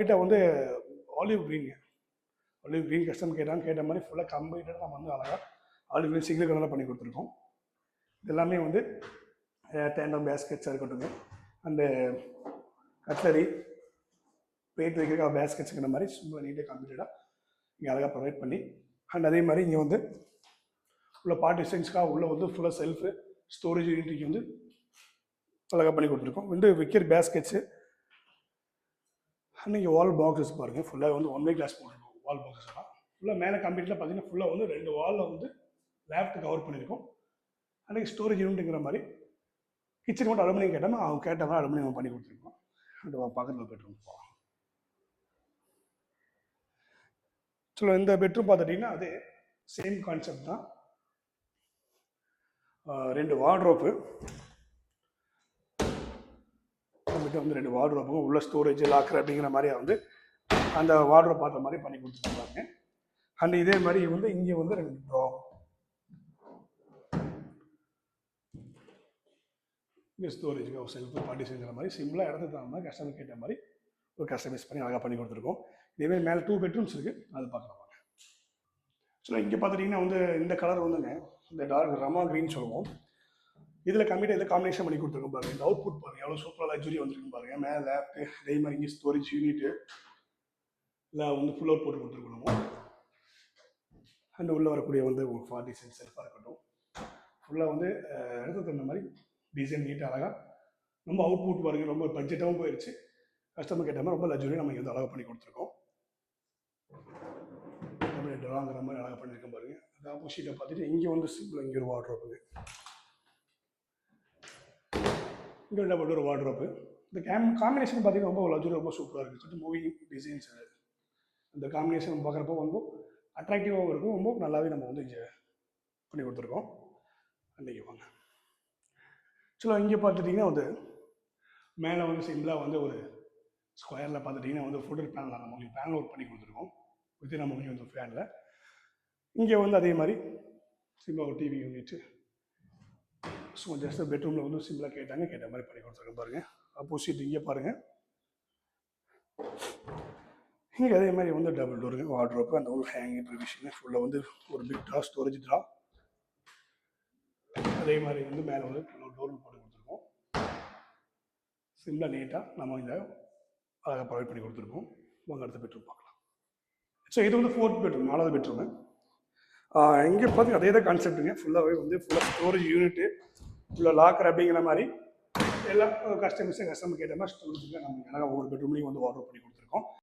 வீட்டை வந்து olive green customer கேட்ட மாதிரி ஃபுல்லாக கம்ப்ளீட்டாக நம்ம வந்து அழகாக ஆலிவ் க்ரீன் சிங்கிள் கலரில் பண்ணி கொடுத்துருக்கோம். இது எல்லாமே வந்து டேண்டம் பேஸ்கெட்ஸாக இருக்கட்டும், அந்த கட்லரி வெயிட் வைக்கிற பேஸ்கெட்ஸுங்கிற மாதிரி ரொம்ப நீட்டாக கம்ப்ளீட்டாக இங்கே அழகாக ப்ரொவைட் பண்ணி, அண்ட் அதே மாதிரி இங்கே வந்து உள்ள பார்ட்டிஷன்ஸ்க்காக உள்ள வந்து ஃபுல்லாக செல்ஃபு ஸ்டோரேஜ் யூனிட்டுக்கு வந்து அழகாக பண்ணி கொடுத்துருக்கோம். விண்டு விக்கெட் பேஸ்கெட்ஸு அன்றைக்கி வால் பாக்ஸஸ் பாருங்கள், ஃபுல்லாக வந்து 1 way கிளாஸ் போட்டிருக்கோம். வால் பாக்ஸஸ் எல்லாம் ஃபுல்லாக மேலே கம்ப்ளீட்டில் பார்த்தீங்கன்னா ஃபுல்லாக வந்து 2 வாலில் வந்து லேப்ட் கவர் பண்ணியிருக்கோம். அன்றைக்கி ஸ்டோரேஜ் யூனிட்டுங்கிற மாதிரி கிச்சன் மட்டும் அலுமினியம் கேட்டாமல் அவங்க கேட்டாமல் அலுமினியம் பண்ணி கொடுத்துருக்கோம். அந்த பக்கத்தில் பெட்ரூம் போகலாம். ஸோ இந்த பெட்ரூம் பார்த்துட்டிங்கன்னா அதே சேம் கான்செப்ட் தான். 2 வார்ட்ரோப்பு நம்மகிட்ட வந்து 2 வார்ட்ரோப்பும் உள்ள ஸ்டோரேஜ் லாக்கர் அப்படிங்கிற மாதிரி வந்து அந்த வார்ட்ரோப் பார்த்த மாதிரி பண்ணி கொடுத்துருக்காங்க. அண்ட் இதே மாதிரி வந்து இங்கே வந்து 2 ட்ரா, இங்கே ஸ்டோரேஜுக்கு ஒரு செல்ஃபு பார்ட்டிஷன்ங்கிற மாதிரி சிம்பிளாக இடத்துக்கு தகுந்த மாதிரி கஸ்டமர் கேட்ட மாதிரி ஒரு கஸ்டமைஸ் பண்ணி அழகாக பண்ணி கொடுத்துருக்கோம். இதேமாதிரி மேலே 2 பெட்ரூம்ஸ் இருக்குது, அது பார்க்கலாம். ஸோ இங்கே பார்த்துட்டிங்கன்னா வந்து இந்த கலர் வந்துங்க இந்த டார்க் ரமா க்ரீன் சொல்லுவோம். இதில் கம்மிட்டாக இதில் காம்பினேஷன் பண்ணி கொடுத்துருக்கோம் பாருங்கள். இந்த அவுட்புட் பாருங்கள் எவ்வளோ சூப்பராக லக்ஸுரி வந்துருக்கு பாருங்கள். மேலே லேப்ட்டு இதே மாதிரி இங்கே ஸ்டோரேஜ் யூனிட்டு இல்லை வந்து ஃபுல் அவுட் போட்டு கொடுத்துருக்கணும். அண்ட் உள்ளே வரக்கூடிய வந்து ஒரு 40 சென்ட் செல்ஃபாக இருக்கட்டும், ஃபுல்லாக வந்து இடத்துக்கு தகுந்த மாதிரி டிசைன் நீட்டாக அழகாக ரொம்ப அவுட்புட் பாருங்கள். ரொம்ப பட்ஜெட்டாகவும் போயிடுச்சு. கஸ்டமர் கேட்ட மாதிரி ரொம்ப லக்ஸுரியாக நம்ம வந்து அழகாக பண்ணி கொடுத்துருக்கோம். ட்ராங்கிற மாதிரி அழகாக பண்ணியிருக்கோம் பாருங்கள். அது ஆப்போசிட்டை பார்த்துட்டு இங்கே வந்து சிம்பிள் இங்கே ஒரு வார்ட்ரோப்பு, இங்கே டபுள் ஒரு வார்ட்ரோப்பு. இந்த காம்பினேஷன் பார்த்தீங்கன்னா ரொம்ப லக்ஸுரி, ரொம்ப சூப்பராக இருக்குது. கொஞ்சம் மூவிங் டிசைன்ஸ் இந்த காம்பினேஷன் பார்க்குறப்போ ரொம்ப அட்ராக்டிவாகவும் இருக்கும். ரொம்ப நல்லாவே நம்ம வந்து இங்கே பண்ணி கொடுத்துருக்கோம். அன்றைக்கி வாங்க. ஸோ இங்கே பார்த்துட்டிங்கன்னா வந்து மேலே வந்து சிம்பிளாக வந்து ஒரு ஸ்கொயரில் பார்த்துட்டிங்கன்னா வந்து ஃபுட்டர் பேனல் நம்ம உங்களுக்கு பேனல் ஒர்க் பண்ணி கொடுத்துருக்கோம். வித்து நம்ம வந்து ஃபேனில் இங்கே வந்து அதே மாதிரி சிம்பிளாக ஒரு டிவி யூனிட்டு. ஸோ ஜஸ்ட் பெட்ரூமில் வந்து சிம்பிளாக கேட்ட மாதிரி பண்ணி கொடுத்துருக்கேன் பாருங்கள். ஆப்போசிட் இங்கே பாருங்கள், இங்கே அதே மாதிரி வந்து டபுள் டோருங்க வார்ட்ரோப்பு, அந்த ஒரு ஹேங்கிங் ப்ரொவிஷன் ஃபுல்லாக வந்து ஒரு பிக் ட்ரா, ஸ்டோரேஜ் ட்ரா. அதே மாதிரி வந்து மேலே வந்து டோர் போட்டு கொடுத்துருக்கோம். சிம்பிளாக நீட்டாக நம்ம இந்த அழகாக ப்ரொவைட் பண்ணி கொடுத்துருக்கோம். வாங்க அடுத்த பெட்ரூம் பார்க்கலாம். ஸோ இது வந்து 4th பெட்ரூம், 4வது பெட்ரூமு. இங்கே பார்த்து அதே தான் கான்செப்ட்டுங்க. ஃபுல்லாகவே வந்து ஃபுல்லாக ஸ்டோரேஜ் யூனிட்டு, ஃபுல்லாக லாக்கர் அப்படிங்கிற மாதிரி எல்லாம் கஸ்டமர் கேட்ட மாதிரி ஸ்டோரேஜுக்கு நம்ம அழகாக ஒவ்வொரு பெட்ரூம்லேயும் வந்து ஆர்டர் பண்ணி கொடுத்துருக்கோம்.